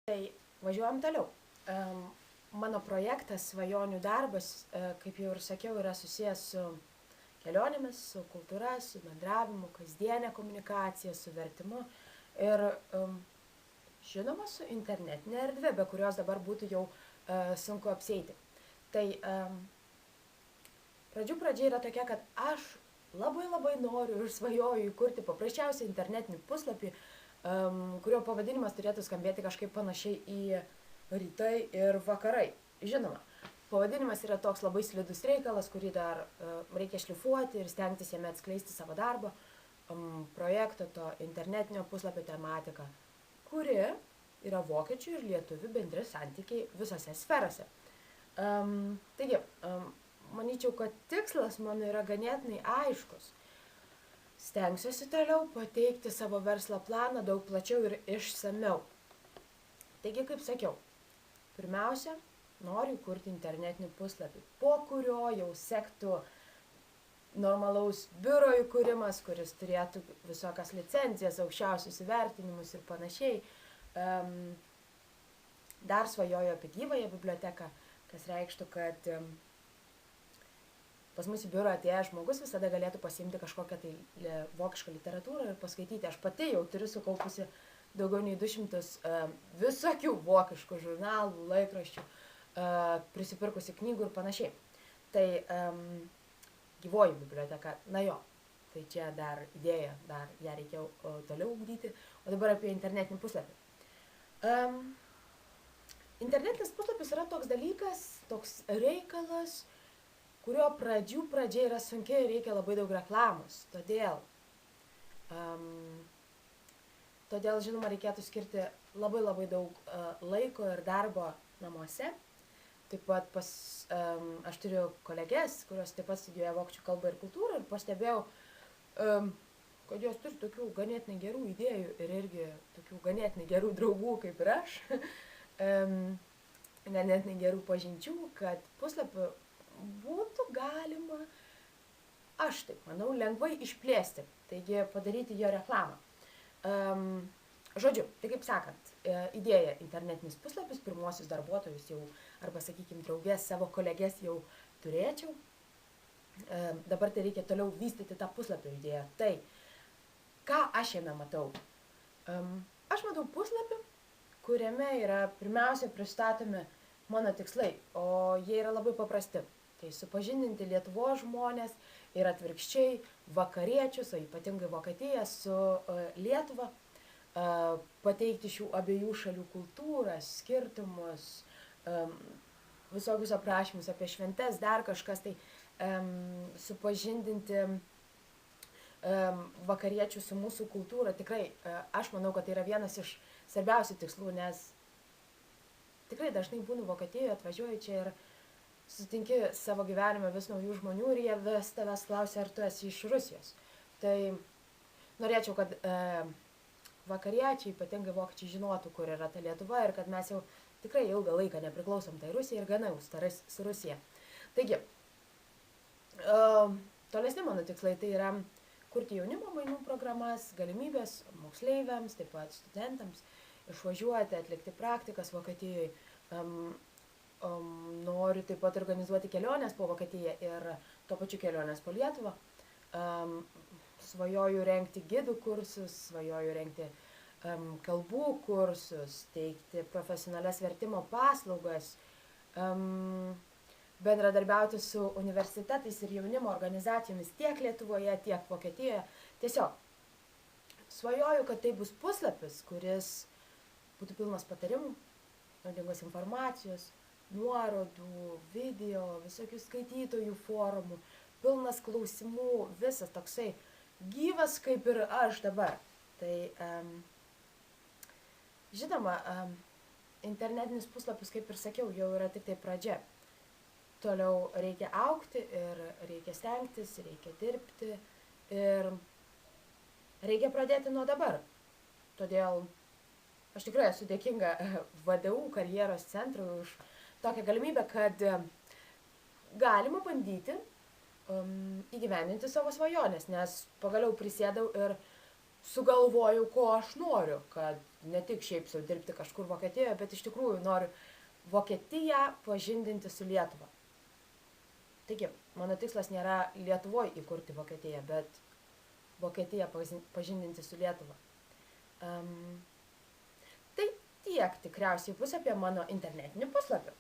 Tai važiuojam toliau. Mano projektas Svajonių darbas, kaip jau ir sakiau, yra susijęs su kelionėmis, su kultūra, su bendravimu, kasdienė komunikacija, su vertimu ir žinoma su internetinė erdvė, be kurios dabar būtų jau sunku apsieiti. Tai pradžia yra tokia, kad aš labai noriu ir svajoju įkurti paprasčiausią internetinį puslapį, kurio pavadinimas turėtų skambėti kažkaip panašiai į rytai ir vakarai. Žinoma, pavadinimas yra toks labai slidus reikalas, kurį dar reikia šlifuoti ir stengtis jame atskleisti savo darbo, projekto, to internetinio puslapio tematiką, kuri yra vokiečių ir lietuvių bendri santykiai visose sferose. Taigi, manyčiau, kad tikslas mano yra ganėtinai aiškus. Stengsiuosi toliau pateikti savo verslo planą daug plačiau ir išsamiau. Taigi, kaip sakiau, pirmiausia, noriu kurti internetinį puslapį, po kurio jau sektų normalaus biuro įkūrimas, kuris turėtų visokias licencijas, aukščiausius įvertinimus ir panašiai. Dar svajoju apie gyvąją biblioteką, kas reikštų, kad pas mus į biurą atėjęs žmogus visada galėtų pasiimti kažkokią tai vokišką literatūrą ir paskaityti. Aš pati jau turiu sukaupusi daugiau nei 200 visokių vokiškų žurnalų, laikraščių, prisipirkusi knygų ir panašiai. Tai gyvoji biblioteka, na jo, tai čia dar idėja, dar ją reikėjo toliau ugdyti, o dabar apie internetinį puslapį. Internetinis puslapis yra toks dalykas, toks reikalas, kurio pradžia yra sunki ir reikia labai daug reklamos. Todėl, žinoma, reikėtų skirti labai daug laiko ir darbo namuose. Taip pat aš turiu kolegės, kurios taip pat studijuoja vokiečių kalbą ir kultūrą ir pastebėjau, kad jos turi tokių ganėtinai gerų idėjų ir irgi tokių ganėtinai gerų draugų kaip ir aš, ganėtinai gerų pažinčių, kad puslapį būtų galima, aš taip manau, lengvai išplėsti, taigi padaryti jo reklamą. Žodžiu, tai kaip sakant, idėja internetinis puslapis, pirmuosius darbuotojus jau, arba sakykime, draugės, savo kolegės jau turėčiau. Dabar tai reikia toliau vystyti tą puslapio idėją. Tai, ką aš jame matau? Aš matau puslapį, kuriame yra pirmiausia pristatomi mano tikslai, o jie yra labai paprasti. Tai supažindinti Lietuvos žmonės ir atvirkščiai vakariečius, o ypatingai Vokietiją su Lietuva, pateikti šių abiejų šalių kultūrą, skirtumus, visokius aprašymus apie šventes, dar kažkas, tai supažindinti vakariečių su mūsų kultūra. Tikrai, aš manau, kad tai yra vienas iš svarbiausių tikslų, nes tikrai dažnai būnu Vokietijoje, atvažiuoju čia ir sutinki savo gyvenime vis naujų žmonių ir jie vis tavęs klausia, ar tu esi iš Rusijos. Tai norėčiau, kad vakariečiai, ypatingai vokiečiai, žinotų, kur yra ta Lietuva ir kad mes jau tikrai ilgą laiką nepriklausom tai Rusijai ir gana jau starais su Rusija. Taigi, tolesni mano tikslai tai yra kurti jaunimo mainų programas, galimybės moksleiviams, taip pat studentams, išvažiuoti, atlikti praktikas Vokietijoje. Noriu taip pat organizuoti keliones po Vokietiją ir tuo pačiu keliones po Lietuvą. Svajoju rengti gidų kursus, svajoju rengti kalbų kursus, teikti profesionalias vertimo paslaugas, bendradarbiauti su universitetais ir jaunimo organizacijomis tiek Lietuvoje, tiek Vokietijoje. Tiesiog svajoju, kad tai bus puslapis, kuris būtų pilnas patarimų, naudingos informacijos, nuorodų, video, visokių skaitytojų forumų, pilnas klausimų, visas toksai gyvas kaip ir aš dabar. Tai, žinoma, internetinis puslapis, kaip ir sakiau, jau yra tik tai pradžia. Toliau reikia augti ir reikia stengtis, reikia dirbti ir reikia pradėti nuo dabar. Todėl aš tikrai esu dėkinga VDU karjeros centrui už tokią galimybę, kad galima bandyti įgyvendinti savo svajonės, nes pagaliau prisėdau ir sugalvojau, ko aš noriu, kad ne tik šiaip sau dirbti kažkur Vokietijoje, bet iš tikrųjų noriu Vokietiją pažindinti su Lietuva. Taigi, mano tikslas nėra Lietuvoje įkurti Vokietiją, bet Vokietiją pažindinti su Lietuva. Tai tiek tikriausiai bus apie mano internetinį puslapį.